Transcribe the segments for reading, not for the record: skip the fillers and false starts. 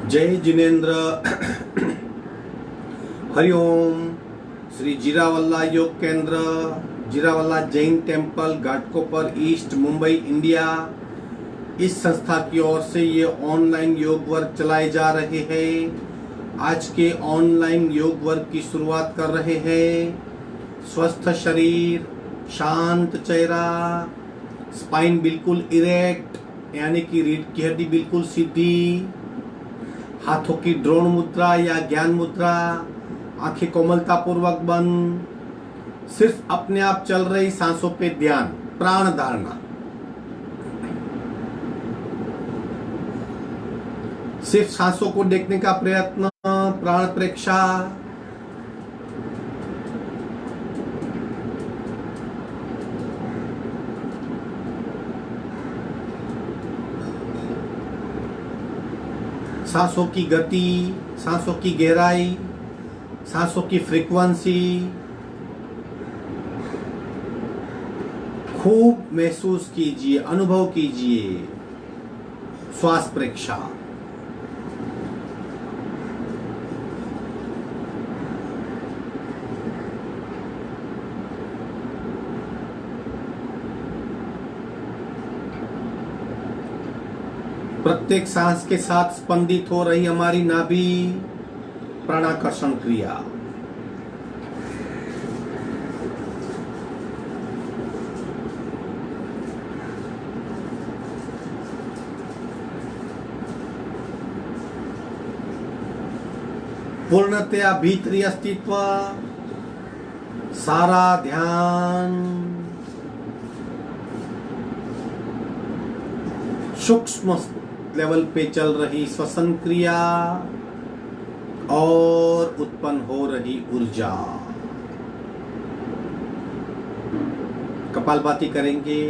जय Jinendra. Hariom. Shri Jirawala Yog Kendra, Jirawala Jain temple, Ghatkopar East, Mumbai, India. इस संस्था की ओर से ये ऑनलाइन योग वर्ग चलाए जा रहे हैं। आज के ऑनलाइन योग वर्ग की शुरुआत कर रहे हैं। स्वस्थ शरीर, शांत चेहरा, स्पाइन बिल्कुल इरेक्ट यानी कि रीढ़ की हड्डी बिल्कुल सीधी, हाथों की द्रोण मुद्रा या ज्ञान मुद्रा, आंखें कोमलता पूर्वक बंद, सिर्फ अपने आप चल रही सांसों पे ध्यान, प्राण धारणा। सिर्फ सांसों को देखने का प्रयत्न, प्राण प्रेक्षा। सांसों की गति, सांसों की गहराई, सांसों की फ्रीक्वेंसी खूब महसूस कीजिए, अनुभव कीजिए। श्वास प्रेक्षा। प्रत्येक सांस के साथ स्पंदित हो रही हमारी नाभि प्राणाकर्षण क्रिया। पूर्णतया भीतरी अस्तित्व, सारा ध्यान सूक्ष्म लेवल पे चल रही श्वसन क्रिया और उत्पन्न हो रही ऊर्जा। कपालभाति करेंगे।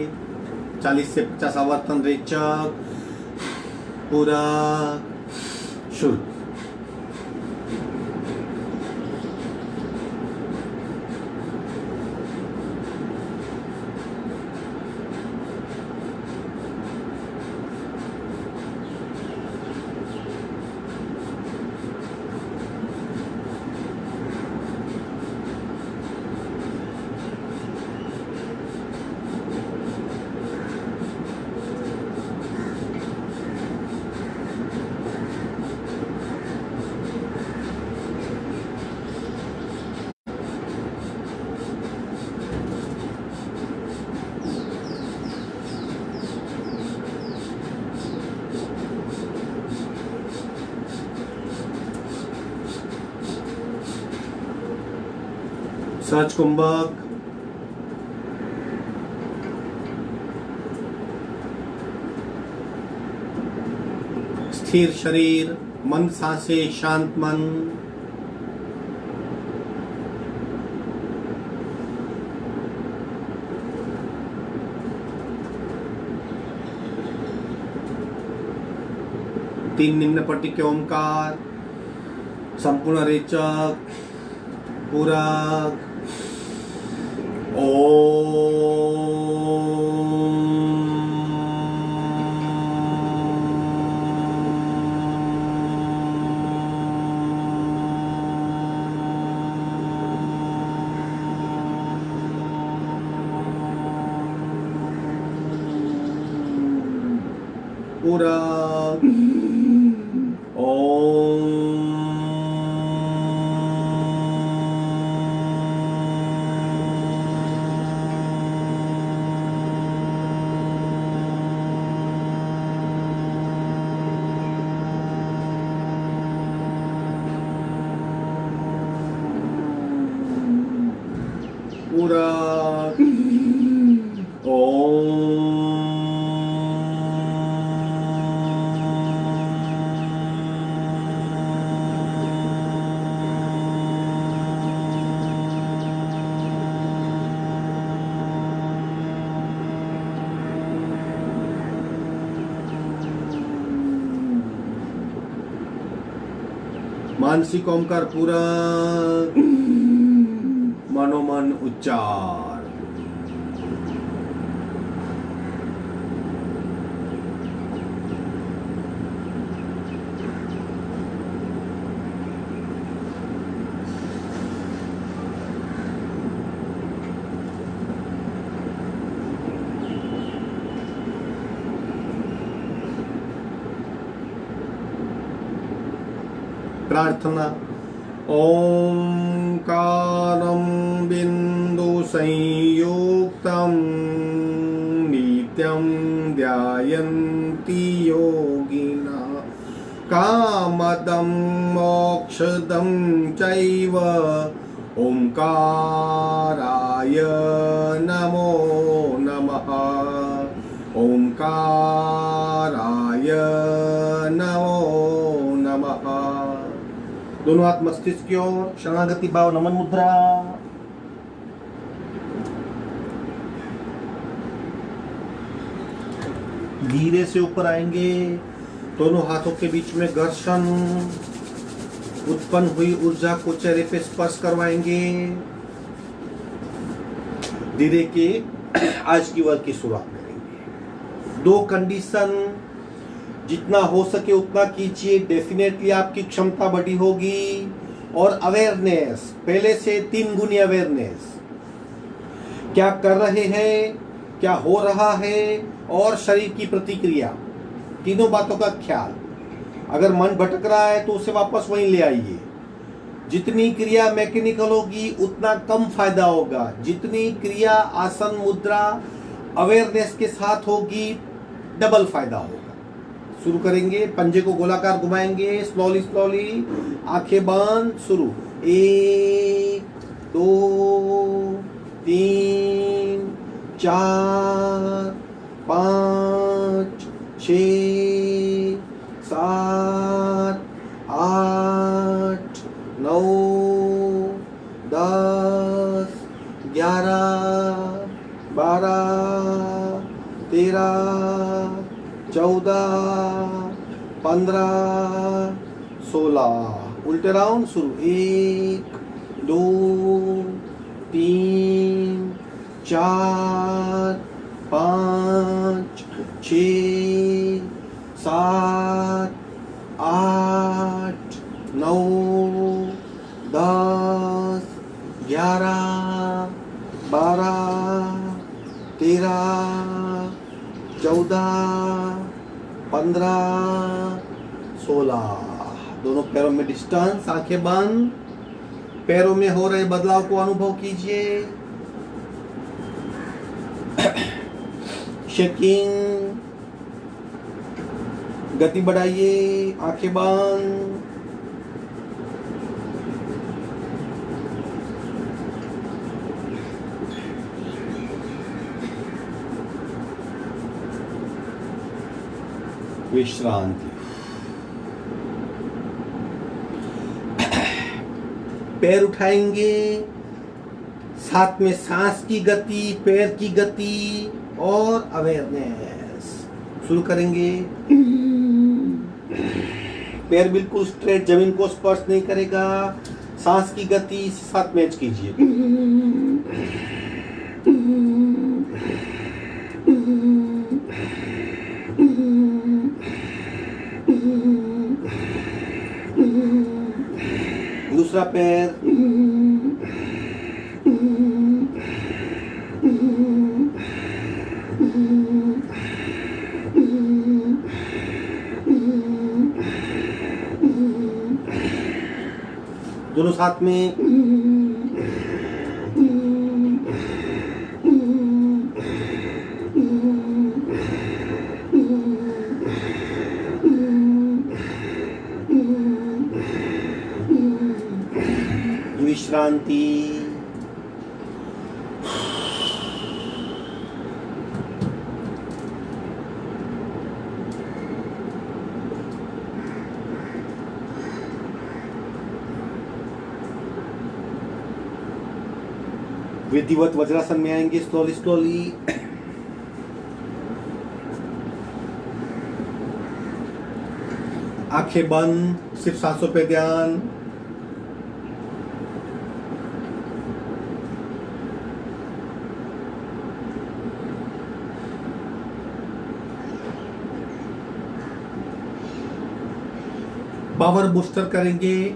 40 से 50 आवर्तन रेचक, पूरा शुरू। सहज कुंभक। स्थिर शरीर, मंद सांसें, शांत मन। तीन निम्न पट्टी के ओंकार, संपूर्ण रेचक, पूरक। पूरक। पूरक। मानसिक ओंकार पूरक, मनोमन उच्चार। प्रार्थना। ओंकारं बिंदु संयुक्तं नित्यं ध्यायन्ति योगिनः कामदं मोक्षदं चैव ओंकाराय नमो नमः। ओंकाराय नमो नमः। दोनों हाथ मस्तिष्क की ओर, शरणागति भाव, नमन मुद्रा। धीरे से ऊपर आएंगे, दोनों हाथों के बीच में घर्षण, उत्पन्न हुई ऊर्जा को चेहरे पे स्पर्श करवाएंगे। धीरे के आज की वर्क की शुरुआत करेंगे। 2 कंडीशन, जितना हो सके उतना कीजिए, डेफिनेटली आपकी क्षमता बढ़ी होगी। और अवेयरनेस, पहले से 3 गुनी अवेयरनेस, क्या कर रहे हैं, क्या हो रहा है, और शरीर की प्रतिक्रिया, तीनों बातों का ख्याल। अगर मन भटक रहा है तो उसे वापस वहीं ले आइए। जितनी क्रिया मैकेनिकल होगी उतना कम फायदा होगा, जितनी क्रिया आसन मुद्रा अवेयरनेस के साथ होगी डबल फायदा होगा। शुरू करेंगे, पंजे को गोलाकार घुमाएंगे, स्लोली स्लोली, आंखें बंद, शुरू। 1 2 3 4 5 6 7 8 9 10 11 12 13 14 15 16। उल्टे राउंड, शुरू। 1 2 3 4 5 6 7 8 9 10 11 12 13 14 15 16। दोनों पैरों में डिस्टेंस, आंखें बंद, पैरों में हो रहे बदलाव को अनुभव कीजिए। शेकिंग, गति बढ़ाइए, आंखें बंद। विश्रांति। पैर उठाएंगे, साथ में सांस की गति, पैर की गति और अवेयरनेस। शुरू करेंगे। पैर बिल्कुल स्ट्रेट, जमीन को स्पर्श नहीं करेगा। सांस की गति साथ मैच कीजिए। दूसरा पैर, दोनों साथ में। विश्रांति। विधिवत वज्रासन में आएंगे, स्लोली स्लोली। आंखें बंद, सिर्फ सांसों पे ध्यान। पावर बूस्टर करेंगे,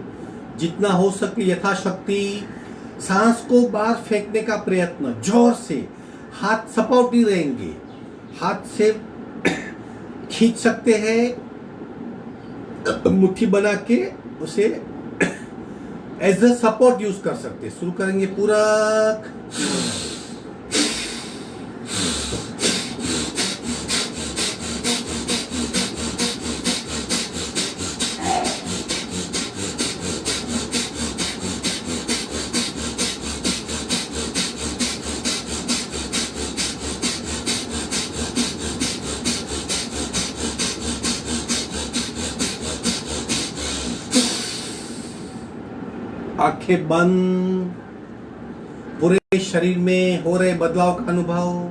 जितना हो सके यथाशक्ति सांस को बाहर फेंकने का प्रयत्न, जोर से। हाथ सपोर्टी रहेंगे, हाथ से खींच सकते हैं, मुट्ठी बना के उसे एज अ सपोर्ट यूज कर सकते हैं। शुरू करेंगे पूरक, आंखें बंद, पूरे शरीर में हो रहे बदलाव का अनुभव।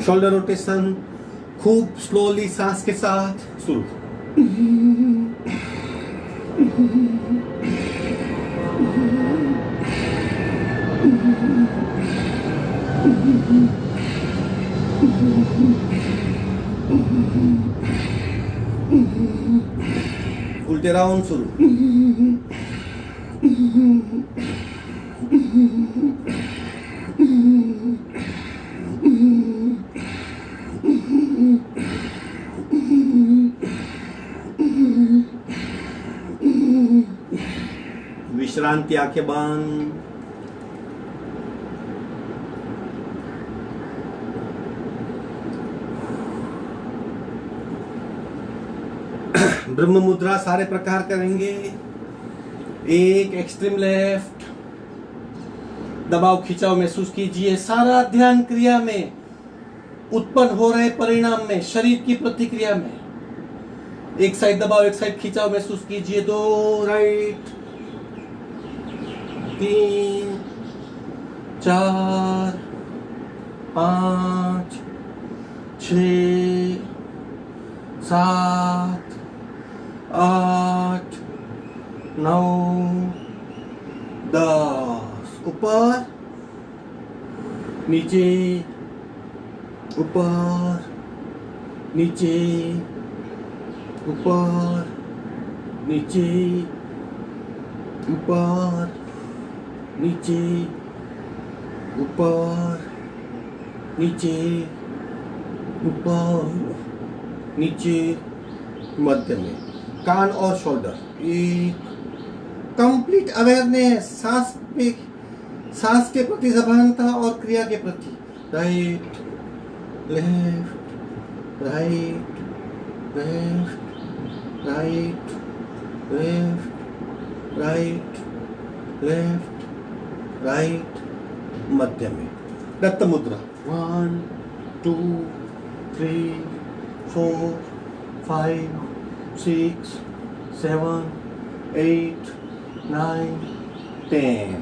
शोल्डर रोटेशन खूब स्लोली सांस के साथ शुरू। उल्टे राउंड शुरू। विश्रांति, आंखें बंद। ब्रह्म मुद्रा सारे प्रकार करेंगे। एक एक्सट्रीम लेफ्ट, दबाव खिंचाव महसूस कीजिए। सारा ध्यान क्रिया में उत्पन्न हो रहे परिणाम में, शरीर की प्रतिक्रिया में। एक साइड दबाव, एक साइड खिंचाव महसूस कीजिए। 2 राइट, 3, 4, 5, 6, 7, 8, 9, 10। ऊपर नीचे, ऊपर नीचे, ऊपर नीचे, ऊपर नीचे, ऊपर नीचे, ऊपर नीचे, मध्य में। कान और शोल्डर, एक कंप्लीट अवेयरनेस, सांस के प्रति सभानता और क्रिया के प्रति। Right left, right left, right left, right left, right, मध्य में। दत्त मुद्रा 1 2 3 4 5 6 7 8 9 10।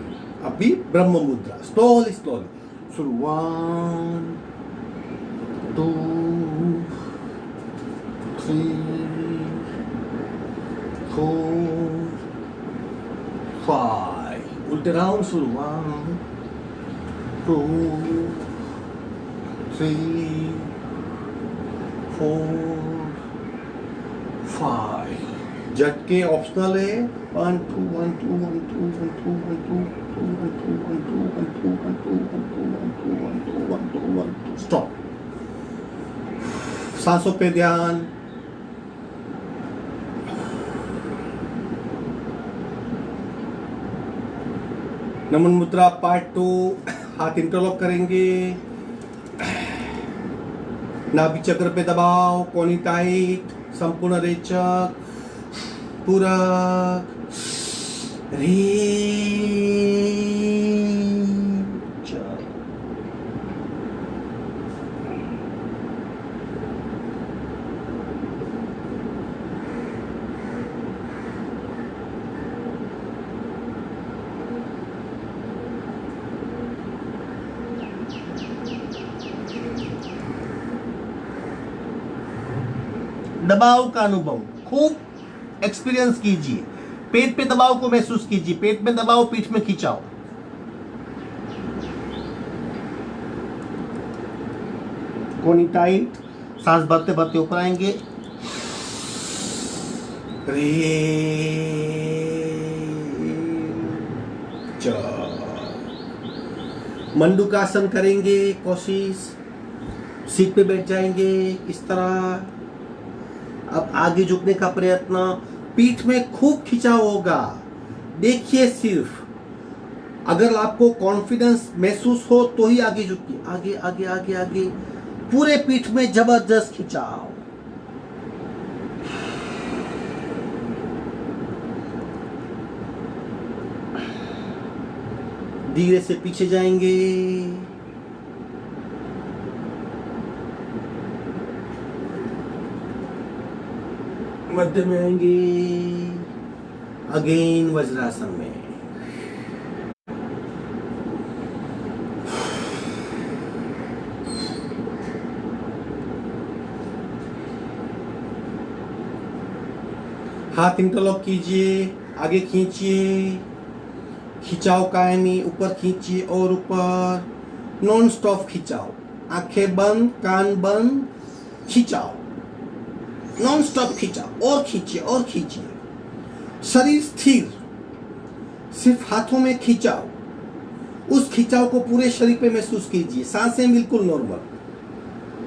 अभी ब्रह्म मुद्रा स्लोली शुरू। 1 2 3 4 5। उल्टे राउंड शुरू। 1 2 3 4 5। झटके ऑप्शनल है। 1 2 1 2 1 2 1 2 1 2 1 2 1 2 1 2 1 2 1 2 1 2 1 2 1 2 1 2। स्टॉप। सांसों पे ध्यान। नमन मुद्रा पार्ट 2। हाथ इंटरलॉक करेंगे। नाभि चक्र पे दबाव, कोनी टाइट, संपूर्ण रेचक, पूरक, दबाव का अनुभव खूब एक्सपीरियंस कीजिए। पेट पे दबाव को महसूस कीजिए। पेट में दबाव, पीठ में खिंचाव। कोनी टाइट। सांस भरते भरते ऊपर आएंगे। रे च। मंडूकासन करेंगे, कोशिश सीट पे बैठ जाएंगे इस तरह। अब आगे झुकने का प्रयत्न, पीठ में खूब खिंचाव होगा। देखिए सिर्फ, अगर आपको कॉन्फिडेंस महसूस हो तो ही आगे झुकिए, आगे आगे आगे आगे, पूरे पीठ में जबरदस्त खिंचाव। धीरे से पीछे जाएंगे, मध्य में आएंगे, अगेन वज्रासन में। हाथ इंटरलॉक कीजिए, आगे खींचिए, खिंचाव कायमी, ऊपर खींचिए और ऊपर, नॉन स्टॉप खिंचाव, आंखें बंद, कान बंद, खिंचाव, नॉन स्टॉप खिंचाव, और खींचिए और खींचिए। शरीर स्थिर, सिर्फ हाथों में खिंचाव, उस खिंचाव को पूरे शरीर पे महसूस कीजिए। सांसें बिल्कुल नॉर्मल,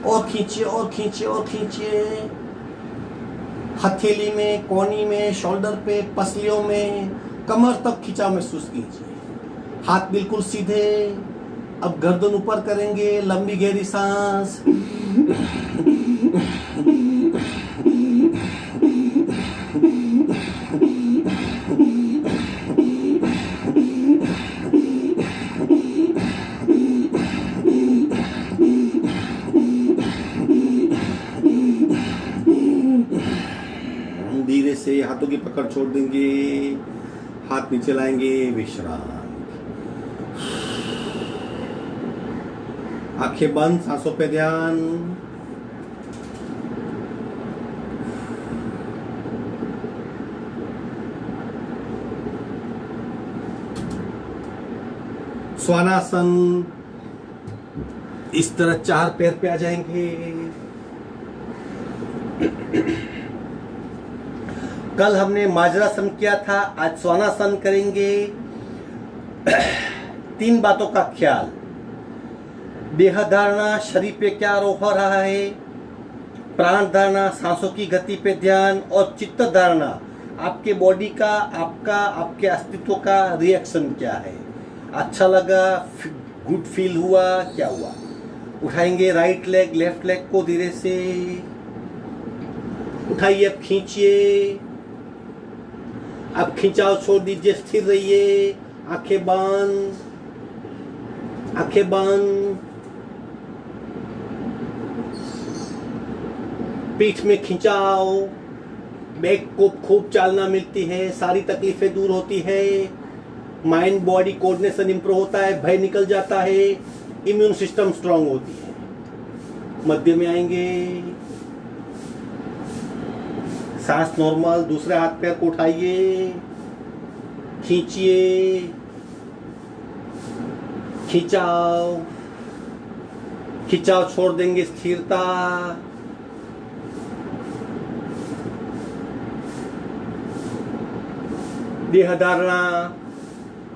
और खींचिए और खींचिए और खींचिए। हथेली में, कोहनी में, शोल्डर पे, पसलियों में, कमर तक खिंचाव महसूस कीजिए। हाथ बिल्कुल सीधे। अब गर्दन ऊपर करेंगे, लंबी गहरी सांस। धीरे से हाथों की पकड़ छोड़ देंगे, हाथ नीचे लाएंगे, विश्राम। आंखें बंद, सांसों पे ध्यान। स्वानासन, इस तरह चार पैर पे आ जाएंगे। कल हमने माजरासन किया था, आज स्वानासन करेंगे। 3 बातों का ख्याल, देह धारणा, शरीर पे क्या हो रहा है, प्राण धारणा, सांसों की गति पे ध्यान, और चित्त धारणा, आपके बॉडी का, आपके अस्तित्व का रिएक्शन क्या है। अच्छा लगा, गुड फील हुआ, क्या हुआ। उठाएंगे राइट लेग, लेफ्ट लेग को धीरे से उठाइए, अब खींचिए। अब खिंचाव छोड़ दीजिए, स्थिर रहिए, आंखें बंद, आंखें बंद। पीठ में खिंचाव, बैक को खूब चालना मिलती है, सारी तकलीफें दूर होती है, माइंड बॉडी कोऑर्डिनेशन इंप्रूव होता है, भय निकल जाता है, इम्यून सिस्टम स्ट्रांग होती है। मध्य में आएंगे, सांस नॉर्मल। दूसरे हाथ पैर को उठाइए, खींचिए, खिंचाव, खिंचाव छोड़ देंगे, स्थिरता। देह धारणा,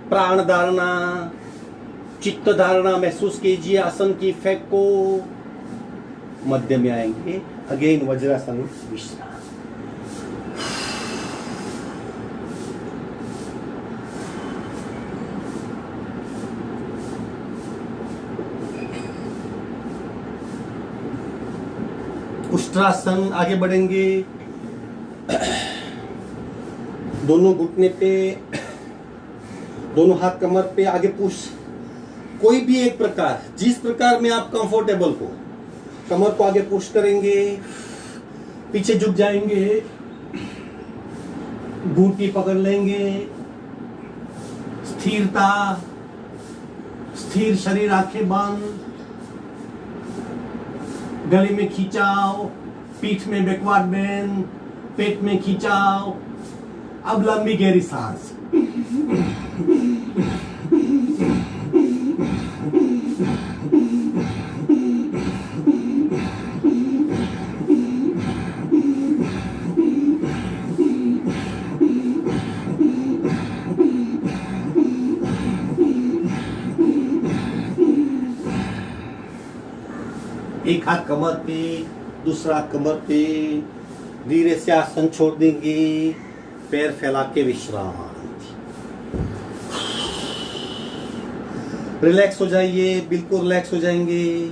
प्राण धारणा, चित्त धारणा महसूस कीजिए आसन की इफेक्ट को। मध्य में आएंगे, अगेन वज्रासन, विश्राम। उष्ट्रासन, आगे बढ़ेंगे, दोनों घुटने पे, दोनों हाथ कमर पे, आगे पुश। कोई भी एक प्रकार, जिस प्रकार में आप कंफर्टेबल हो, कमर को आगे पुश करेंगे, पीछे झुक जाएंगे, घूंटी पकड़ लेंगे, स्थिरता, स्थिर शरीर, आंखें बंद, गले में खिंचाव, पीठ में बैकवर्ड बेंड, पेट में खिंचाव। अब लंबी गहरी सांस। एक हाथ कमर पे, दूसरा कमर पे, धीरे से आसन छोड़ देंगे, पैर फैला के विश्राम। रिलैक्स हो जाइए, बिल्कुल रिलैक्स हो जाएंगे।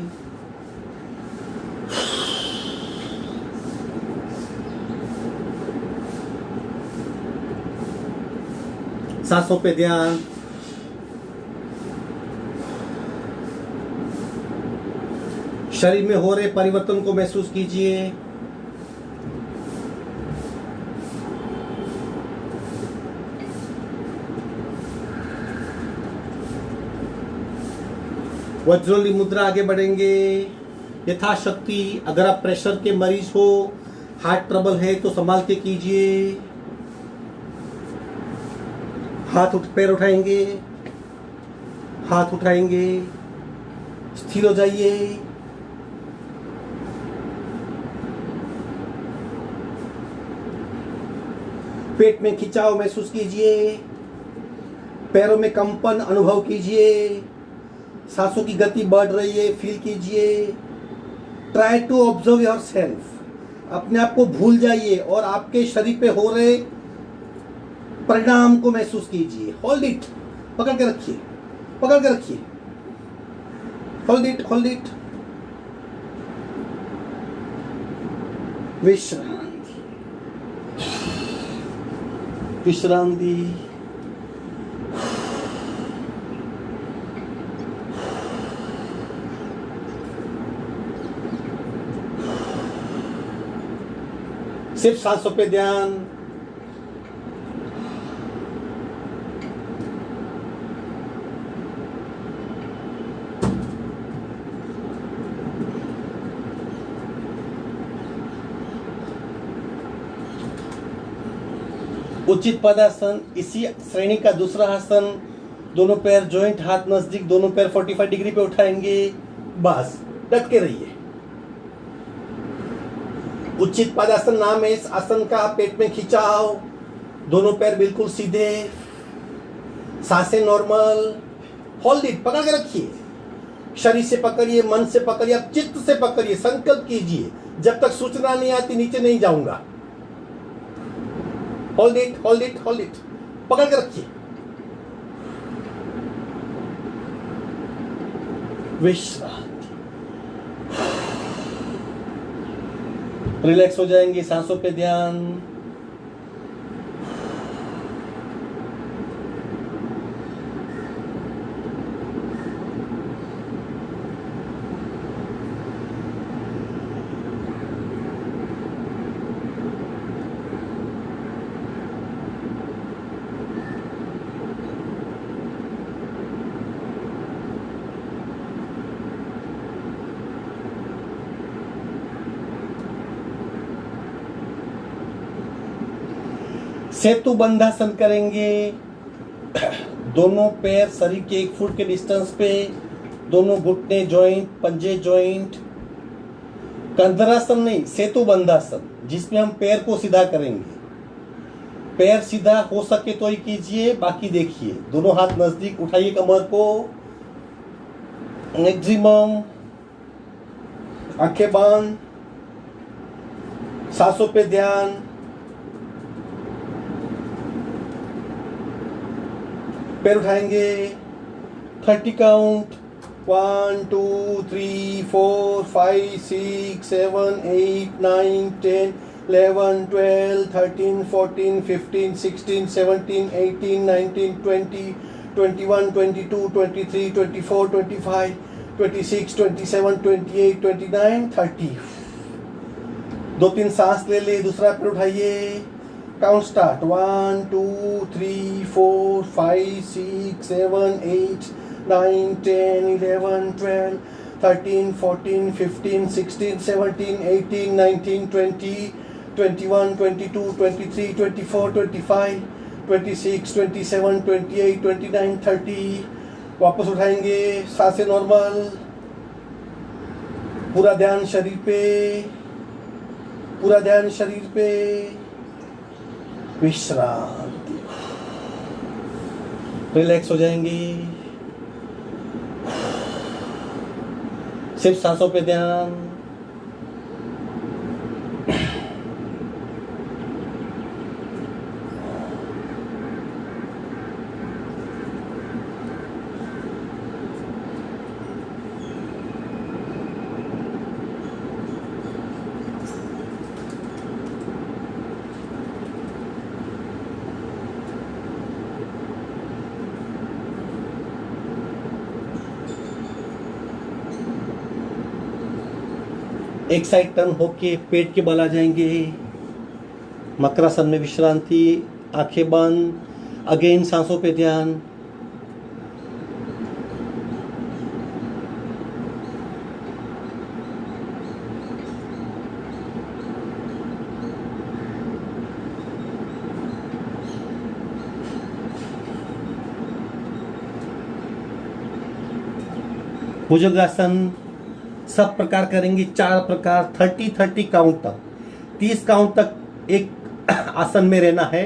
सांसों पे ध्यान। शरीर में हो रहे परिवर्तन को महसूस कीजिए। वज्रोली मुद्रा आगे बढ़ेंगे यथाशक्ति। अगर आप प्रेशर के मरीज हो, हार्ट ट्रबल है तो संभाल के कीजिए। पैर उठाएंगे, हाथ उठाएंगे, स्थिर हो जाइए। पेट में खिंचाव महसूस कीजिए, पैरों में कंपन अनुभव कीजिए, सांसों की गति बढ़ रही है, फील कीजिए। Try to observe yourself. अपने आप को भूल जाइए और आपके शरीर पे हो रहे परिणाम को महसूस कीजिए। होल्ड इट, पकड़ के रखिए, पकड़ के रखिए। Hold it, hold it. विश्रांति, विश्रांति। सिर्फ सांसों पे ध्यान। उचित पदासन, इसी श्रेणी का दूसरा आसन। दोनों पैर जॉइंट, हाथ नजदीक, दोनों पैर 45 डिग्री पे उठाएंगे। बस डट के रहिए। उचित पदासन नाम है इस आसन का। पेट में खिंचाव, दोनों पैर बिल्कुल सीधे, सांसें नॉर्मल। होल्ड इट, पकड़ के रखिए। शरीर से पकड़िए, मन से पकड़िए, अब चित्त से पकड़िए। संकल्प कीजिए, जब तक सूचना नहीं आती नीचे नहीं जाऊंगा। Hold it, hold it, hold it, पकड़ के रखिए। विश्रांति। रिलैक्स हो जाएंगे, सांसों पे ध्यान। सेतु बंधासन करेंगे। दोनों पैर शरीर के 1 फुट के डिस्टेंस पे, दोनों घुटने जॉइंट, पंजे जॉइंट। कंधरासन नहीं, सेतु बंधासन, जिसमें हम पैर को सीधा करेंगे। पैर सीधा हो सके तो ही कीजिए, बाकी देखिए। दोनों हाथ नजदीक, उठाइए कमर को, मैक्सिमम। आंखें बंद, सांसों पे ध्यान। पैर उठाएंगे, 30 काउंट। 1 2 3 4 5 6 7 8 9 10 11 12 13 14 15 16 17 18 19 20 21 22 23 24 25 26 27 28 29 30। 2-3 सांस ले ले, दूसरा पैर उठाइए। Count start. 1 2 3 4 5 6 7 8 9 10 11 12 13 14 15 16 17 18 19 20 21 22 23 24 25 26 27 28 29 30। वापस उठाएंगे, सांसें नॉर्मल। पूरा ध्यान शरीर पे, पूरा ध्यान शरीर पे। विश्रांति। रिलैक्स हो जाएंगे, सिर्फ सांसों पे ध्यान। एक साइड टर्न होके पेट के बल आ जाएंगे। मकरासन में विश्रांति, आंखें बंद, अगेन सांसों पे ध्यान। भुजंगासन सब प्रकार करेंगे, 4 प्रकार, 30 काउंट तक, 30 काउंट तक एक आसन में रहना है।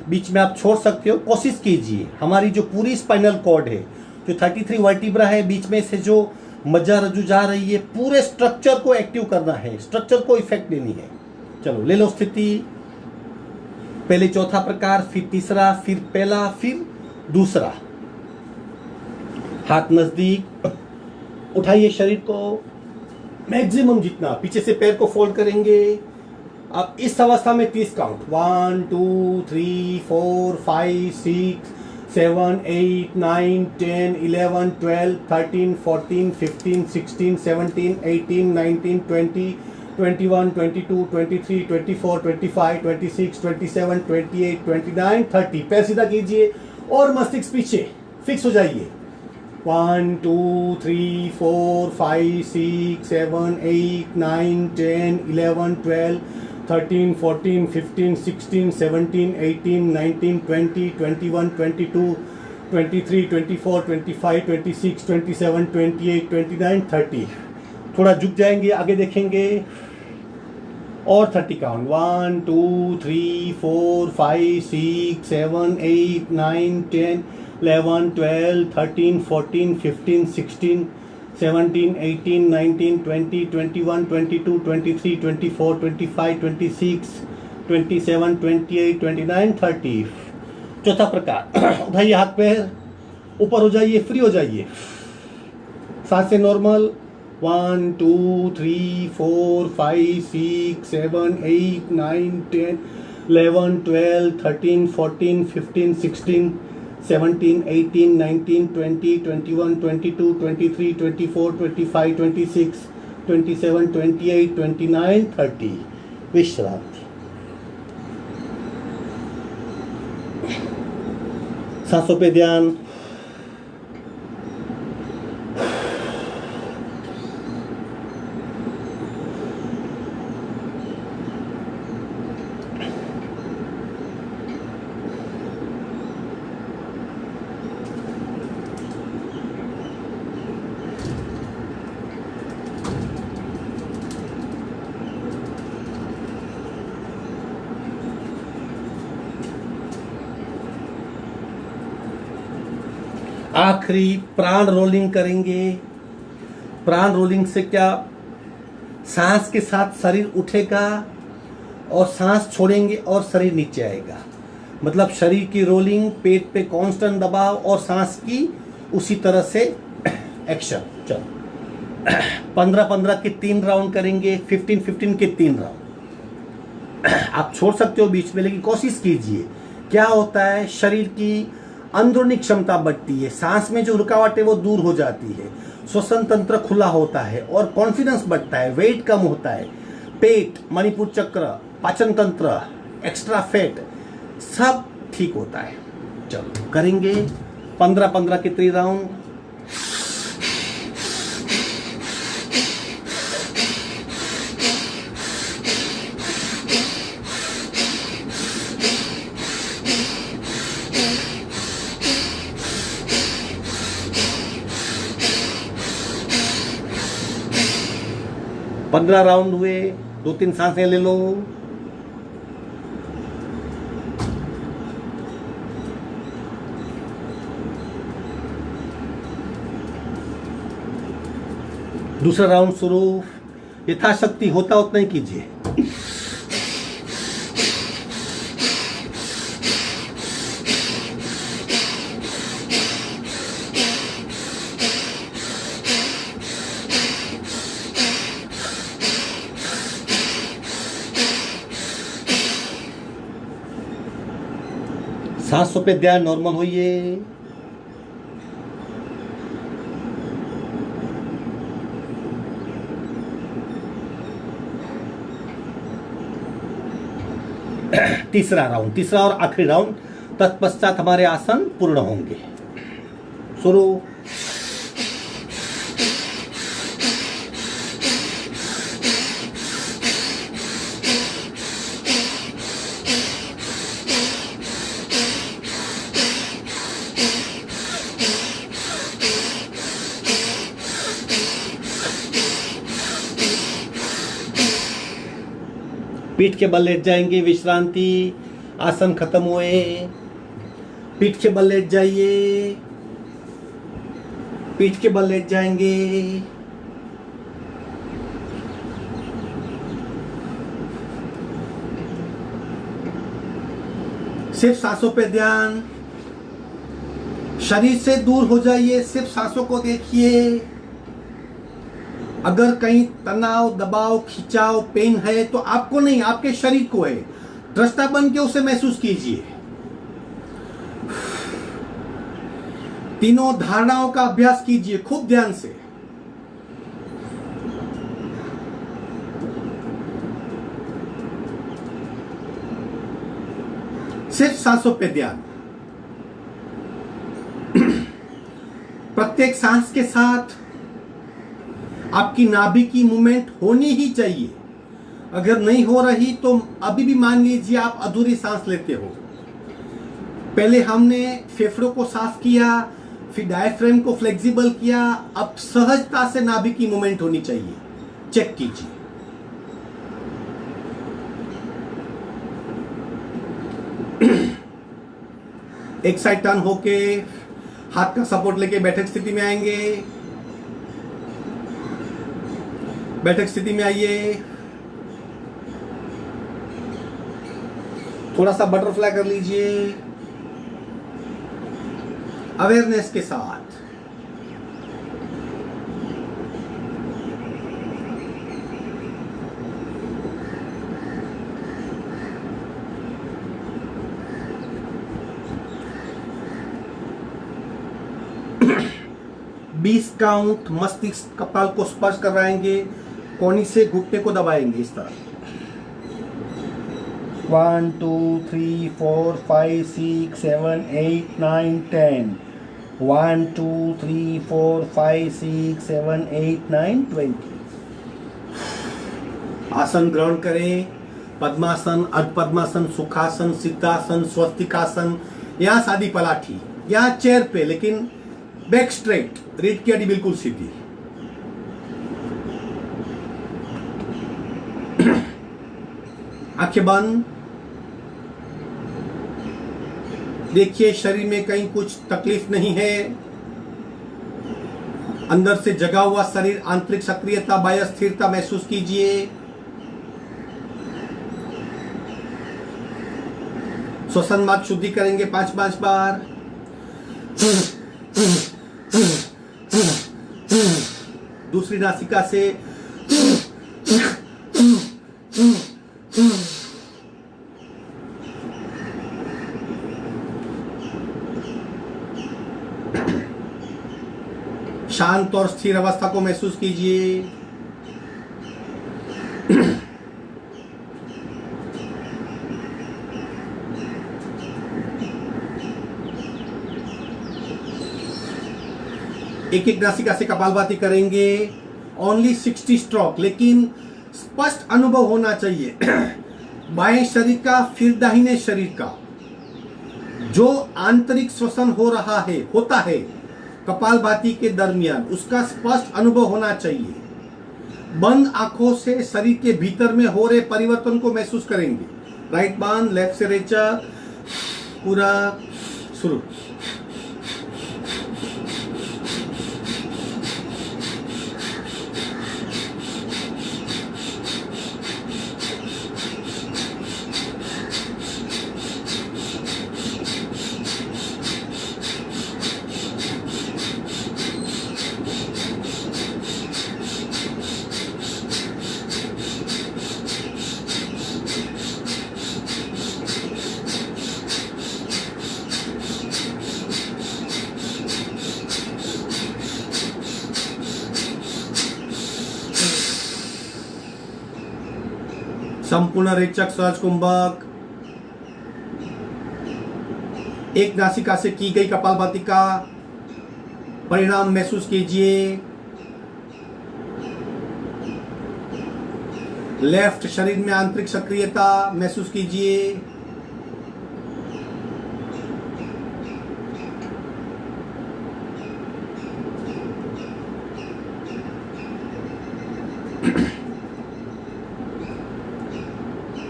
बीच में आप छोड़ सकते हो, कोशिश कीजिए। हमारी जो पूरी स्पाइनल कॉर्ड है, जो 33 वर्टिब्रा है, बीच में से जो मज्जा रज्जु जा रही है, पूरे स्ट्रक्चर को एक्टिव करना है, स्ट्रक्चर को इफेक्ट देनी है। चलो ले लो स्थिति। पहले चौथा प्रकार, फिर तीसरा, फिर पहला, फिर दूसरा। हाथ नजदीक, उठाइए शरीर को मैक्सिमम जितना, पीछे से पैर को फोल्ड करेंगे। अब इस अवस्था में 30 काउंट, 1 2 3 4 5 6 7 8 9 10 11 12 13 14 15 16 17 18 19 20 21 22 23 24 25 26 27 28 29 30। पैर सीधा कीजिए और मस्तिष्क पीछे फिक्स हो जाइए। 1 2 3 4 5 6 7 8 9 10 11 12 13 14 15 16 17 18 19 20 21 22 23 24 25 26 27 28 29 30। थोड़ा झुक जाएंगे, आगे देखेंगे और 30 काउंट, 1 2 3 4 5 6 7 8 9 10 11 12 13 14 15 16 17 18 19 20 21 22 23 24 25 26 27 28 29 30। चौथा प्रकार, उठाइए हाथ पैर, ऊपर हो जाइए, फ्री हो जाइए, सांसें नॉर्मल। 1 2 3 4 5 6 7 8 9 10 11 12 13 14 15 16 17 18 19 20 21 22 23 24 25 26 27 28 29 30। विश्रांति। सांसों पे ध्यान। आखिरी प्राण रोलिंग करेंगे। प्राण रोलिंग से क्या, सांस के साथ शरीर उठेगा और सांस छोड़ेंगे और शरीर नीचे आएगा। मतलब शरीर की रोलिंग, पेट पे कांस्टेंट दबाव और सांस की उसी तरह से एक्शन। चलो 15-15 के 3 राउंड करेंगे, 15-15 के 3 राउंड। आप छोड़ सकते हो बीच में, लेकिन कोशिश कीजिए। क्या होता है, शरीर की अंदरूनी क्षमता बढ़ती है, सांस में जो रुकावट है वो दूर हो जाती है, श्वसन तंत्र खुला होता है और कॉन्फिडेंस बढ़ता है, वेट कम होता है, पेट, मणिपुर चक्र, पाचन तंत्र, एक्स्ट्रा फैट सब ठीक होता है। चलो करेंगे 15-15 के 3 राउंड। पंद्रह राउंड हुए, 2-3 सांसें ले लो। दूसरा राउंड शुरू। यथाशक्ति होता उतना ही कीजिए। सांसों पे ध्यान, नॉर्मल होइए। तीसरा और आखिरी राउंड, तत्पश्चात हमारे आसन पूर्ण होंगे। शुरू। पीठ के बल लेट जाएंगे, विश्रांति। आसन खत्म हुए, पीठ के बल लेट जाइए, पीठ के बल लेट जाएंगे। सिर्फ सांसों पे ध्यान, शरीर से दूर हो जाइए, सिर्फ सांसों को देखिए। अगर कहीं तनाव, दबाव, खिंचाव, पेन है तो आपको नहीं, आपके शरीर को है। दृष्टा बन के उसे महसूस कीजिए। तीनों धारणाओं का अभ्यास कीजिए खूब ध्यान से। सिर्फ सांसों पे ध्यान। प्रत्येक सांस के साथ आपकी नाभि की मूवमेंट होनी ही चाहिए। अगर नहीं हो रही तो अभी भी मान लीजिए आप अधूरी सांस लेते हो। पहले हमने फेफड़ों को साफ किया, फिर डायफ्राम को फ्लेक्सिबल किया, अब सहजता से नाभि की मूवमेंट होनी चाहिए। चेक कीजिए। एक साइड टर्न होके हाथ का सपोर्ट लेके बैठक स्थिति में आएंगे। बैठक स्थिति में आइए। थोड़ा सा बटरफ्लाई कर लीजिए अवेयरनेस के साथ। बीस काउंट मस्तिष्क कपाल को स्पर्श करवाएंगे, कोहनी से घुटने को दबाएंगे इस तरह। 1 2 3 4 5 6 7 8 9 10। 1 2 3 4 5 6 7 8 9 20। आसन ग्रहण करें। पद्मासन, अर्ध पद्मासन, सुखासन, सिद्धासन, स्वस्तिकासन या सादी पलाठी या चेयर पे, लेकिन बैक स्ट्रेट, रीढ़ की हड्डी बिल्कुल सीधी। आंखें बंद। देखिए शरीर में कहीं कुछ तकलीफ नहीं है। अंदर से जगा हुआ शरीर, आंतरिक सक्रियता, बाह्य स्थिरता महसूस कीजिए। श्वसन मार्ग शुद्धि करेंगे 5-5 बार। दूसरी नासिका से शांत और स्थिर अवस्था को महसूस कीजिए। एक एक नासिका से कपालभाति करेंगे। ओनली 60 स्ट्रोक, लेकिन स्पष्ट अनुभव होना चाहिए बाएं शरीर का फिर दाहिने शरीर का। जो आंतरिक श्वसन हो रहा है, होता है कपालभाति के दरमियान, उसका स्पष्ट अनुभव होना चाहिए। बंद आंखों से शरीर के भीतर में हो रहे परिवर्तन को महसूस करेंगे। राइट बांध, लेफ्ट से रेचा, पूरा शुरू। संपूर्ण रेचक सहज कुंभक। एक नासिका से की गई कपालभाति का परिणाम महसूस कीजिए। लेफ्ट शरीर में आंतरिक सक्रियता महसूस कीजिए।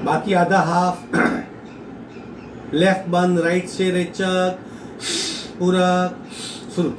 बाकी आधा हाफ लेफ्ट बंद, राइट से रेचक, पूरक, शुरू।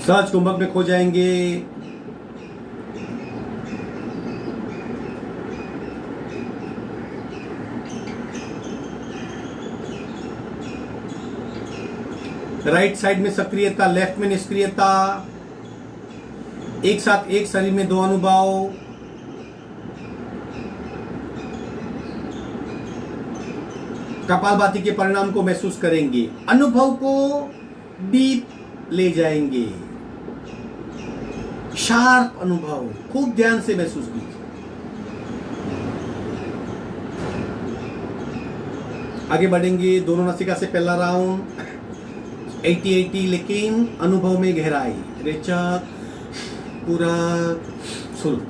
सहज कुंभक में खो जाएंगे। राइट साइड में सक्रियता, लेफ्ट में निष्क्रियता, एक साथ एक शरीर में दो अनुभव। कपालभाति के परिणाम को महसूस करेंगे, अनुभव को डीप ले जाएंगे, शार्प अनुभव खूब ध्यान से महसूस कीजिए। आगे बढ़ेंगे। दोनों नासिका से पहला राउंड 80-80, लेकिन अनुभव में गहराई, रेचक, पूरक, शुरू।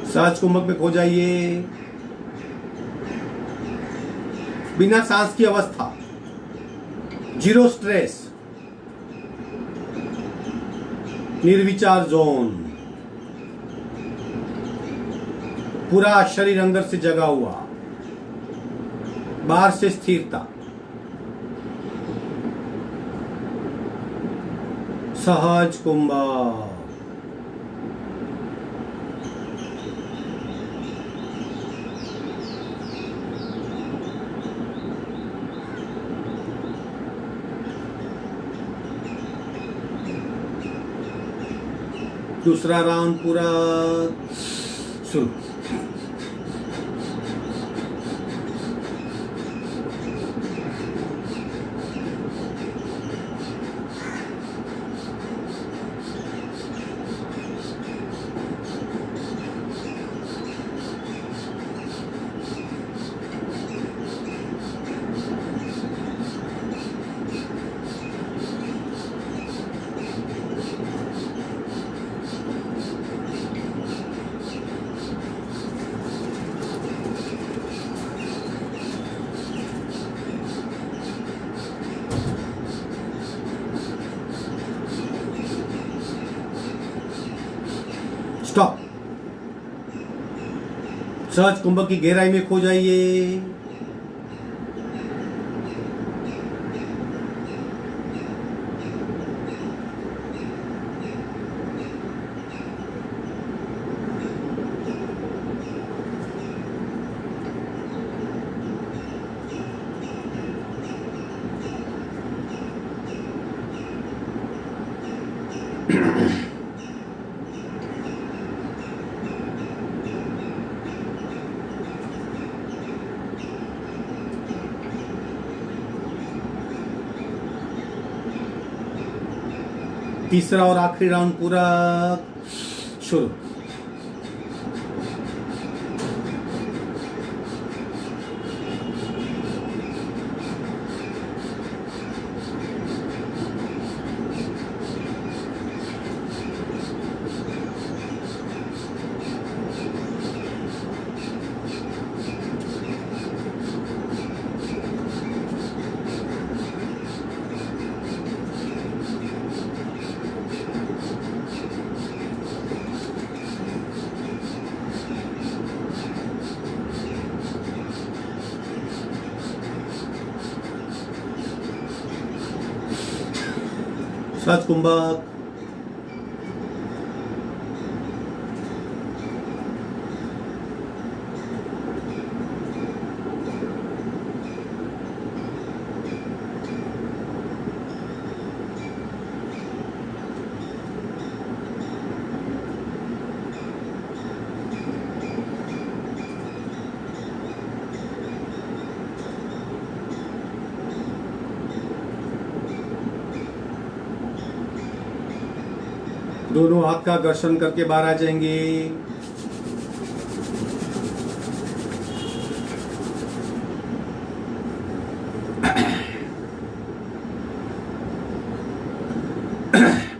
सहज कुंभक में खो जाइए। बिना सांस की अवस्था, जीरो स्ट्रेस, निर्विचार जोन, पूरा शरीर अंदर से जगा हुआ, बाहर से स्थिरता। सहज कुंभक। दूसरा राउंड पूरा शुरू। स्टॉप। सहज कुंभक की गहराई में खो जाइए। तीसरा और आखिरी राउंड पूरा शुरू। सच कुंभक, दोनों हाथ का घर्षण करके बाहर आ जाएंगे।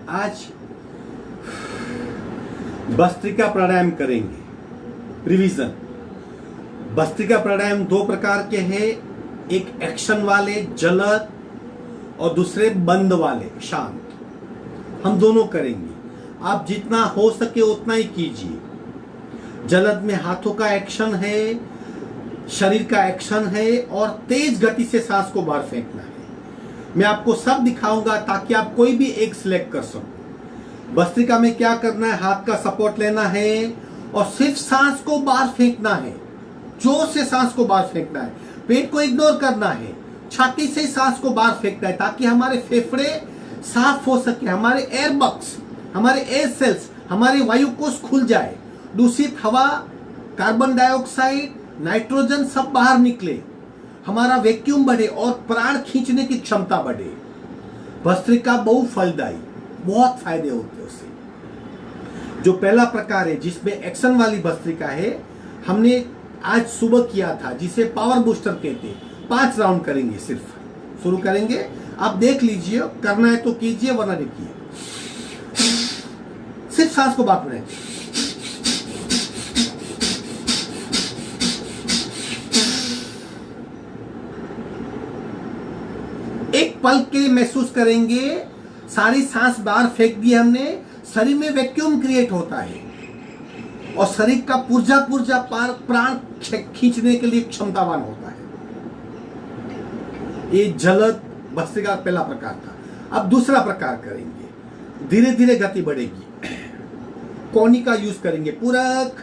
आज भस्त्रिका प्राणायाम करेंगे। रिवीजन, भस्त्रिका प्राणायाम दो प्रकार के हैं, एक एक्शन वाले जलद और दूसरे बंद वाले शांत। हम दोनों करेंगे। आप जितना हो सके उतना ही कीजिए। जलद में हाथों का एक्शन है, शरीर का एक्शन है और तेज गति से सांस को बाहर फेंकना है। मैं आपको सब दिखाऊंगा ताकि आप कोई भी एक सिलेक्ट कर सको। भस्त्रिका में क्या करना है, हाथ का सपोर्ट लेना है और सिर्फ सांस को बाहर फेंकना है। जोर से सांस को बाहर फेंकना है, पेट को इग्नोर करना है, छाती से सांस को बाहर फेंकना है ताकि हमारे फेफड़े साफ हो सके, हमारे एयर बक्स, हमारे एयर सेल्स, हमारे वायु कोष खुल जाए, दूषित हवा, कार्बन डाइऑक्साइड, नाइट्रोजन सब बाहर निकले, हमारा वैक्यूम बढ़े और प्राण खींचने की क्षमता बढ़े। भस्त्रिका बहुत फलदायी, बहुत फायदे होते हैं उससे। जो पहला प्रकार है जिसमें एक्शन वाली भस्त्रिका है, हमने आज सुबह किया था, जिसे पावर बूस्टर कहते हैं। 5 राउंड करेंगे, सिर्फ शुरू करेंगे। आप देख लीजिए, करना है तो कीजिए वरना देखिए। सिर्फ सांस को बात में एक पल के लिए महसूस करेंगे, सारी सांस बाहर फेंक दी हमने, शरीर में वैक्यूम क्रिएट होता है और शरीर का पुर्जा पुर्जा प्राण खींचने के लिए क्षमतावान होता है। ये जलद भस्त्रिका का पहला प्रकार था। अब दूसरा प्रकार करेंगे, धीरे धीरे गति बढ़ेगी। कोनी का यूज करेंगे, पूरक,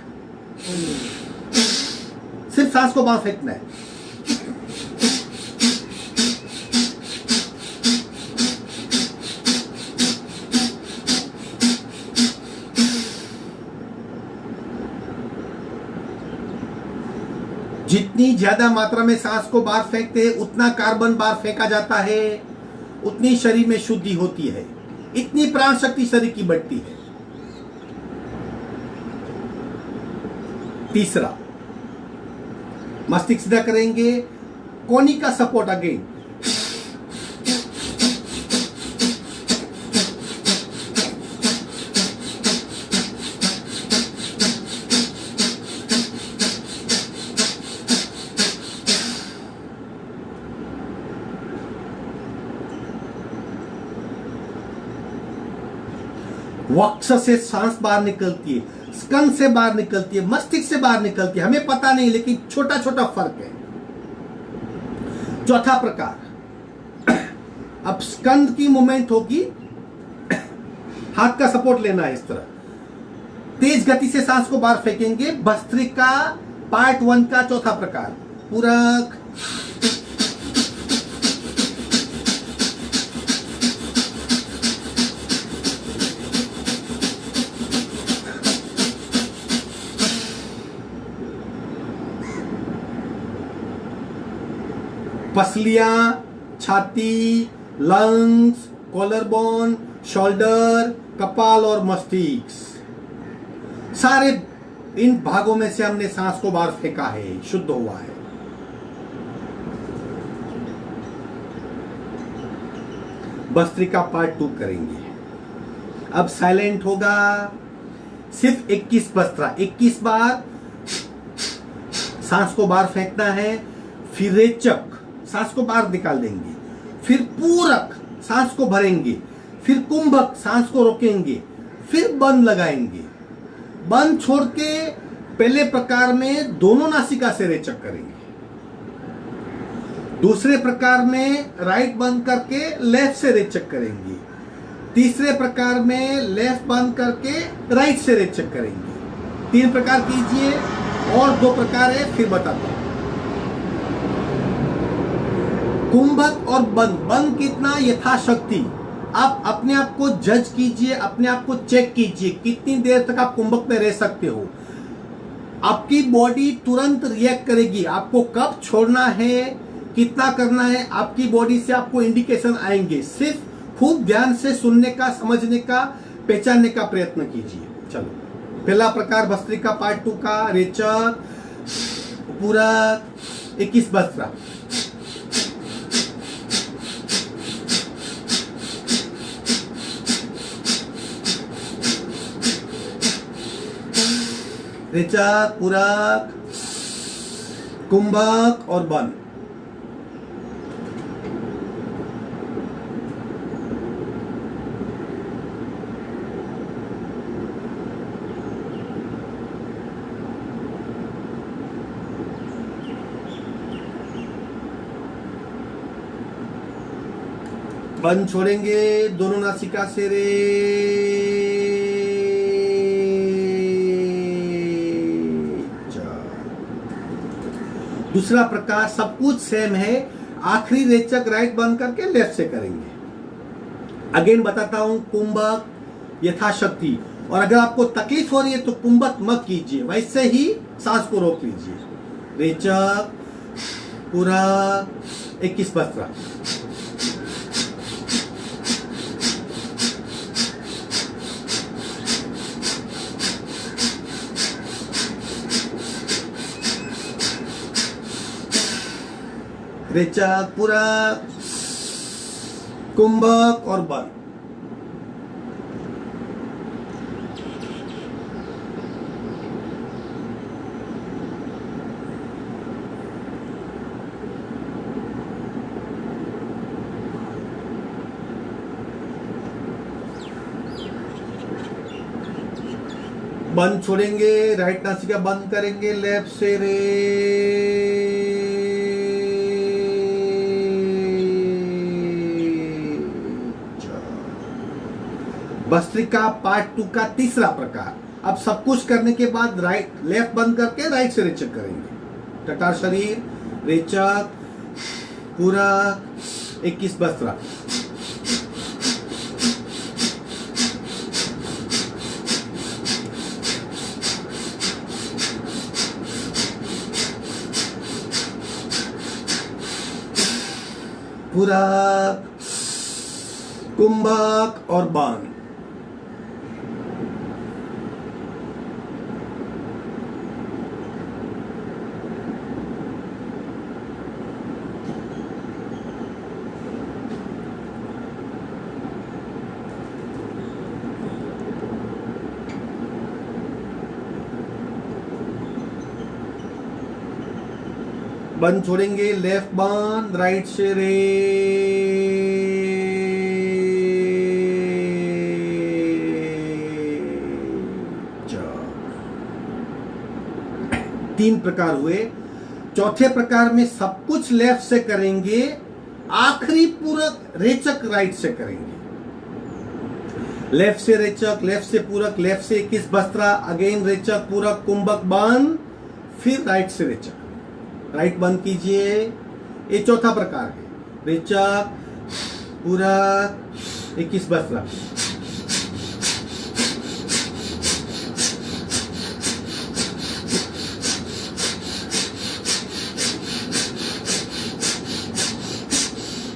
सिर्फ सांस को बाहर फेंकना है। जितनी ज्यादा मात्रा में सांस को बाहर फेंकते हैं उतना कार्बन बाहर फेंका जाता है, उतनी शरीर में शुद्धि होती है, इतनी प्राण शक्ति शरीर की बढ़ती है। तीसरा, मस्तिष्क सीधा करेंगे, कोनी का सपोर्ट अगेन। वक्ष से सांस बाहर निकलती है, स्कंद से बाहर निकलती है, मस्तिष्क से बाहर निकलती है, हमें पता नहीं, लेकिन छोटा छोटा फर्क है। चौथा प्रकार, अब स्कंद की मूवमेंट होगी, हाथ का सपोर्ट लेना है इस तरह, तेज गति से सांस को बाहर फेंकेंगे। भस्त्रिका पार्ट 1 का चौथा प्रकार, पूरक, पसलियां, छाती, लंग्स, कॉलर बोन, शोल्डर, कपाल और मस्तिष्क, सारे इन भागों में से हमने सांस को बाहर फेंका है, शुद्ध हुआ है। भस्त्रिका पार्ट 2 करेंगे। अब साइलेंट होगा, सिर्फ 21 भस्त्रा, 21 बार सांस को बाहर फेंकना है। फिर रेचक, सांस को बाहर निकाल देंगे। फिर पूरक, सांस को भरेंगे। फिर कुंभक, सांस को रोकेंगे। फिर बंद लगाएंगे। बंद छोड़ के पहले प्रकार में दोनों नासिका से रेचक करेंगे। दूसरे प्रकार में राइट बंद करके लेफ्ट से रेचक करेंगे। तीसरे प्रकार में लेफ्ट बंद करके राइट से रेचक करेंगे। 3 प्रकार कीजिए, और 2 प्रकार है, फिर बताता हूं। कुंभक और बंद, बंद कितना यथाशक्ति आप अपने आप को जज कीजिए, अपने आप को चेक कीजिए कितनी देर तक आप कुंभक में रह सकते हो। आपकी बॉडी तुरंत रिएक्ट करेगी, आपको कब छोड़ना है, कितना करना है, आपकी बॉडी से आपको इंडिकेशन आएंगे। सिर्फ खूब ध्यान से सुनने का, समझने का, पहचानने का प्रयत्न कीजिए। चलो, पहला प्रकार भस्त्रिका पार्ट 2 का, रेचक, पूरक, 21 भस्त्रा। रेचक, पूरक, कुंभक और बंद। बंद छोड़ेंगे दोनों नासिका से रे। दूसरा प्रकार सब कुछ सेम है, आखिरी रेचक राइट बंद करके लेफ्ट से करेंगे। अगेन बताता हूं, कुंभक यथाशक्ति, और अगर आपको तकलीफ हो रही है तो कुंभक मत कीजिए, वैसे ही सांस को रोक लीजिए। रेचक, पूरक, 21 भस्त्रा। रेचक, पूरक, कुंभक और बंद। बंद छोड़ेंगे, राइट नासिका बंद करेंगे लेफ्ट से रे। भस्त्रिका पार्ट 2 का तीसरा प्रकार। अब सब कुछ करने के बाद राइट लेफ्ट बंद करके राइट से रेचक करेंगे। टटार शरीर, रेचक, पूरक, 21 भस्त्रा। पूरक, कुंभक और बंद। बंद छोड़ेंगे, लेफ्ट बंद, राइट से रे। तीन प्रकार हुए। चौथे प्रकार में सब कुछ लेफ्ट से करेंगे, आखिरी पूरक रेचक राइट से करेंगे। लेफ्ट से रेचक, लेफ्ट से पूरक, लेफ्ट से 21 भस्त्रा, अगेन रेचक, पूरक, कुंभक, बंद, फिर राइट से रेचक। राइट बंद कीजिए, ये चौथा प्रकार है। रेचक, पूरक, 21 भस्त्रा।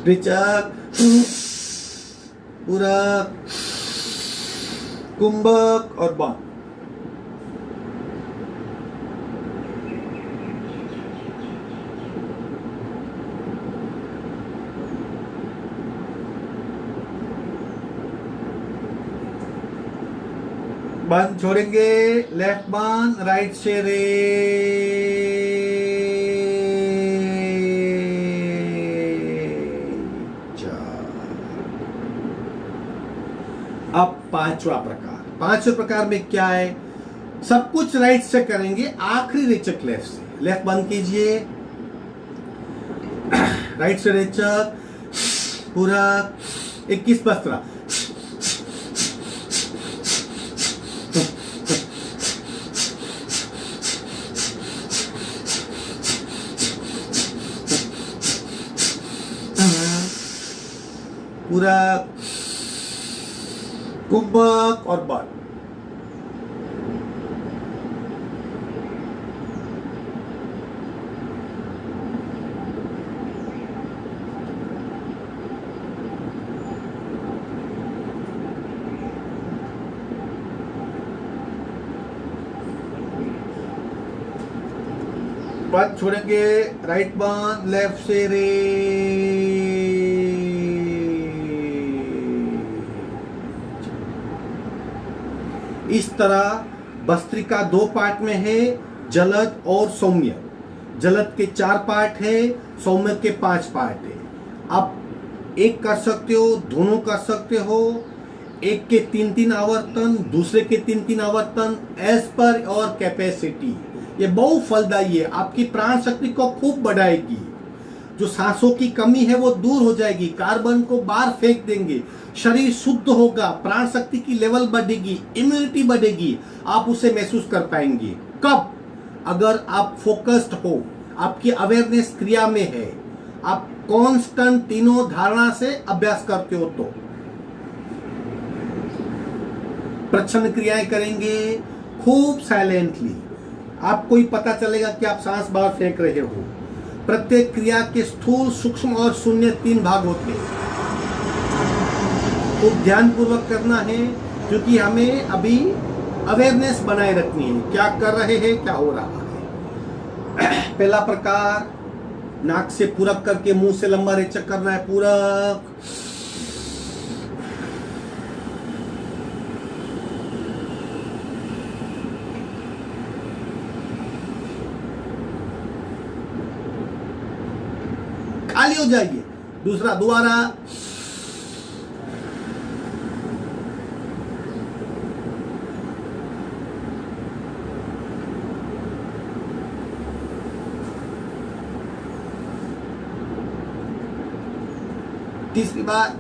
रेचक, पूरक, कुंभक और बाण। बाण छोड़ेंगे, लेफ्ट बाण, राइट से रे। अब पांचवा प्रकार में क्या है? सब कुछ राइट से करेंगे, आखिरी रेचक लेफ्ट से। लेफ्ट बंद कीजिए, राइट से रेचक, पूरक, 21 बस्तरा। पूरक, कुंभक और बाण। बाण छोड़ेंगे, राइट बाण, लेफ्ट से रे। इस तरह भस्त्रिका 2 पार्ट में है, जलद और सौम्य। जलद के 4 पार्ट है, सौम्य के 5 पार्ट है। आप एक कर सकते हो, दोनों कर सकते हो, एक के 3-3 आवर्तन, दूसरे के 3-3 आवर्तन, एज पर और कैपेसिटी। ये बहुत फलदायी है, आपकी प्राण शक्ति को खूब बढ़ाएगी। जो सांसों की कमी है वो दूर हो जाएगी, कार्बन को बाहर फेंक देंगे, शरीर शुद्ध होगा, प्राण शक्ति की लेवल बढ़ेगी, इम्यूनिटी बढ़ेगी। आप उसे महसूस कर पाएंगे। कब? अगर आप फोकस्ड हो, आपकी अवेयरनेस क्रिया में है, आप कांस्टेंट तीनों धारणा से अभ्यास करते हो तो। प्रच्छन्न क्रियाएं करेंगे खूब साइलेंटली, आपको ही पता चलेगा कि आप सांस बाहर फेंक रहे हो। प्रत्येक क्रिया के स्थूल, सूक्ष्म और शून्य 3 भाग होते हैं। तो ध्यान पूर्वक करना है, क्योंकि हमें अभी अवेयरनेस बनाए रखनी है, क्या कर रहे हैं, क्या हो रहा है। पहला प्रकार, नाक से पूरक करके मुंह से लंबा रेचक करना है। पूरक, खाली हो जाइए। दूसरा, दोबारा, तीसरी बार,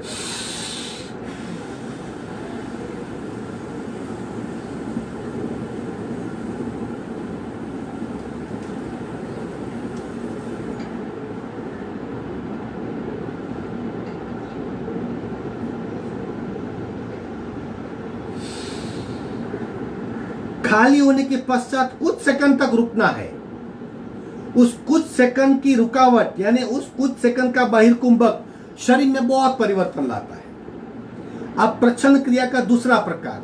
खाली होने के पश्चात कुछ सेकंड तक रुकना है। उस कुछ सेकंड की रुकावट, यानी उस कुछ सेकंड का बहिर्कुंभक शरीर में बहुत परिवर्तन लाता है। अब प्रच्छन्न क्रिया का दूसरा प्रकार,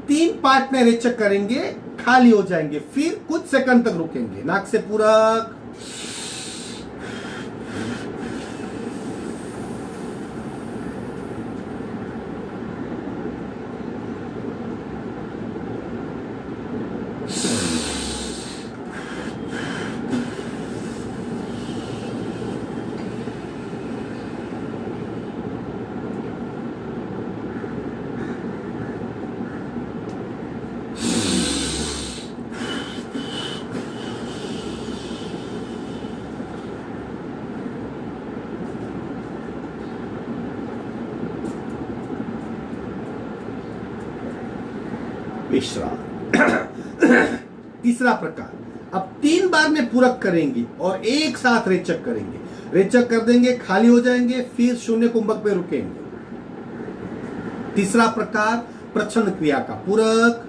3 पार्ट में रेचक करेंगे, खाली हो जाएंगे, फिर कुछ सेकंड तक रुकेंगे। नाक से पूरक, विश्राम। तीसरा प्रकार, अब 3 बार में पूरक करेंगे और एक साथ रेचक करेंगे। रेचक कर देंगे, खाली हो जाएंगे, फिर शून्य कुंभक में रुकेंगे। तीसरा प्रकार, प्रच्छन्न क्रिया का पूरक,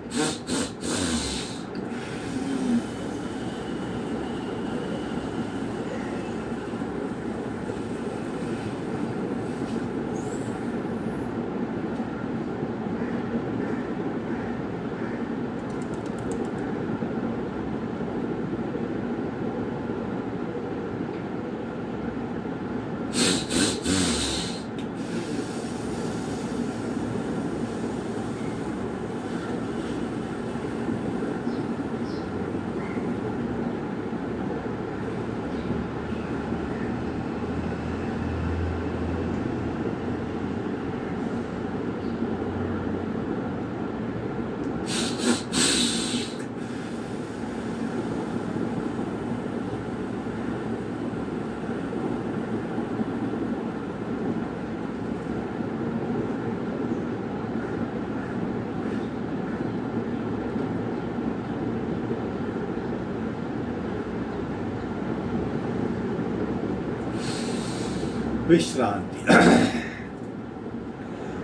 विश्रांति।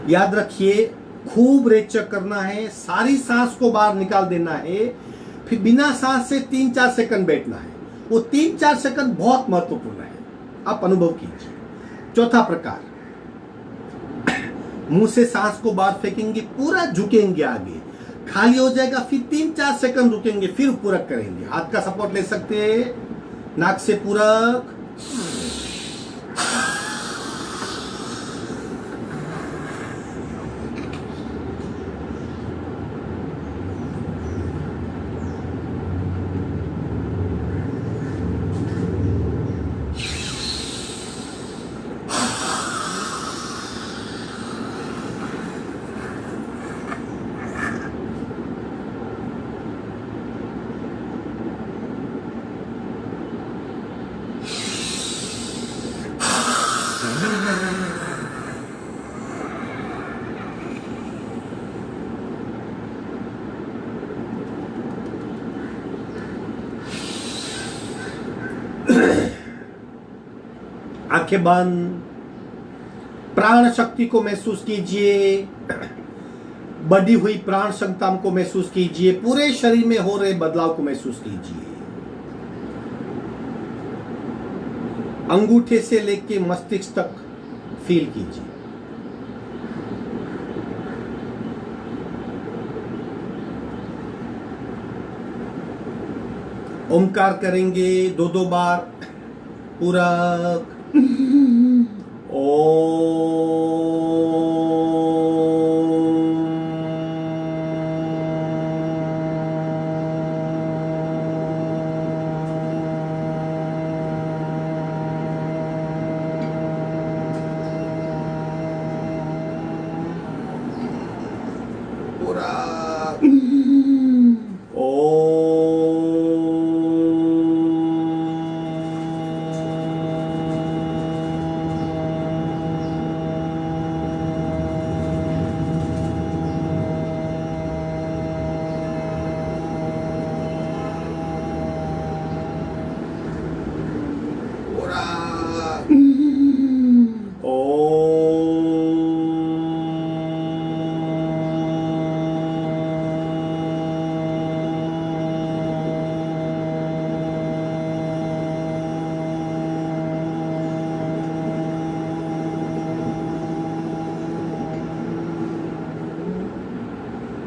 याद रखिए, खूब रेचक करना है, सारी सांस को बाहर निकाल देना है, फिर बिना सांस से 3-4 सेकंड बैठना है। वो 3-4 सेकंड बहुत महत्वपूर्ण है, आप अनुभव कीजिए। चौथा प्रकार, मुंह से सांस को बाहर फेंकेंगे, पूरा झुकेंगे आगे, खाली हो जाएगा, फिर 3-4 सेकंड रुकेंगे, फिर पूरक करेंगे। हाथ का सपोर्ट ले सकते हैं, नाक से पूरक, आंखें बंद, प्राण शक्ति को महसूस कीजिए, बढ़ी हुई प्राण क्षमता को महसूस कीजिए, पूरे शरीर में हो रहे बदलाव को महसूस कीजिए। अंगूठे से लेके मस्तिष्क तक फील कीजिए। ओमकार करेंगे 2-2 बार, पूरक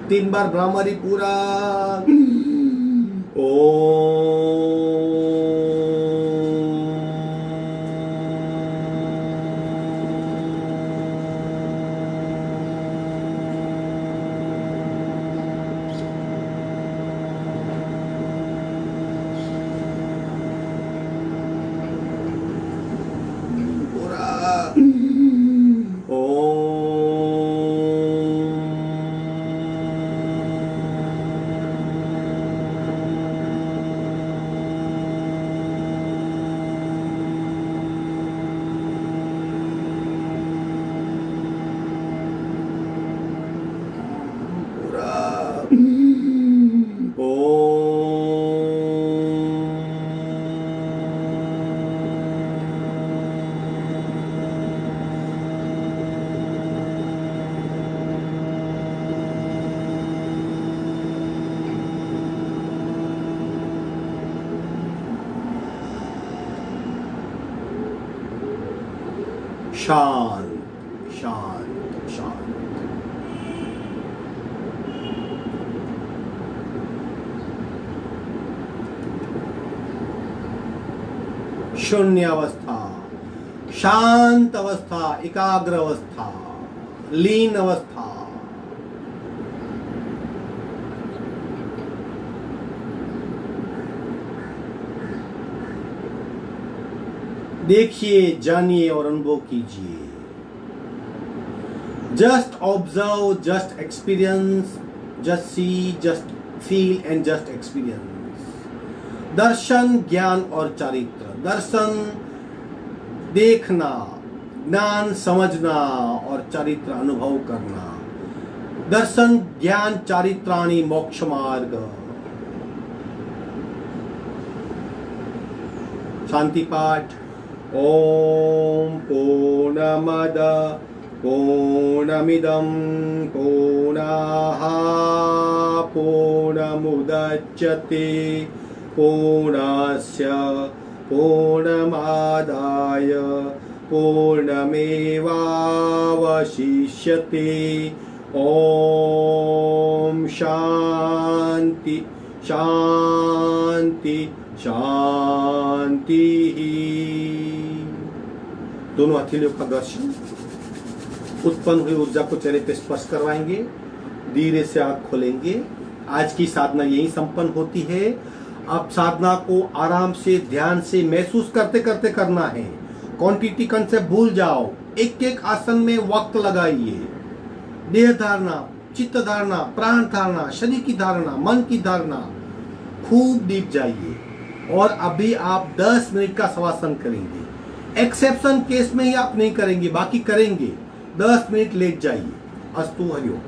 तीन बार भ्रामरी पूरा शांत शांत शांत। शून्य अवस्था, शांत अवस्था, एकाग्र अवस्था, लीन अवस्था। देखिए, जानिए और अनुभव कीजिए। Just observe, just experience, just see, just feel and just experience. दर्शन, ज्ञान और चारित्र। दर्शन देखना, ज्ञान समझना और चारित्र अनुभव करना। दर्शन, ज्ञान, चारित्राणि मोक्ष मार्ग। शांति पाठ। ओम पूर्णमद पूर्णमिदं पूर्णाः पूर्णमुदच्यते पूर्णस्य पूर्णमादाय पूर्णमेवावशिष्यते। ओम शांति शांति शांति। दोनों हथेलियों का दर्शन, उत्पन्न हुई ऊर्जा को चेहरे पे स्पर्श करवाएंगे, धीरे से आंख खोलेंगे। आज की साधना यही संपन्न होती है। अब साधना को आराम से ध्यान से महसूस करते करते करना है। क्वांटिटी कंसेप्ट भूल जाओ, एक एक आसन में वक्त लगाइए। देह धारणा, चित्त धारणा, प्राण धारणा, शरीर की धारणा, मन की धारणा, खूब डीप जाइए। और अभी आप 10 मिनट का शवासन करेंगे। एक्सेप्शन केस में ही आप नहीं करेंगे, बाकी करेंगे। 10 मिनट लेट जाइए। अस्तु हरिओम।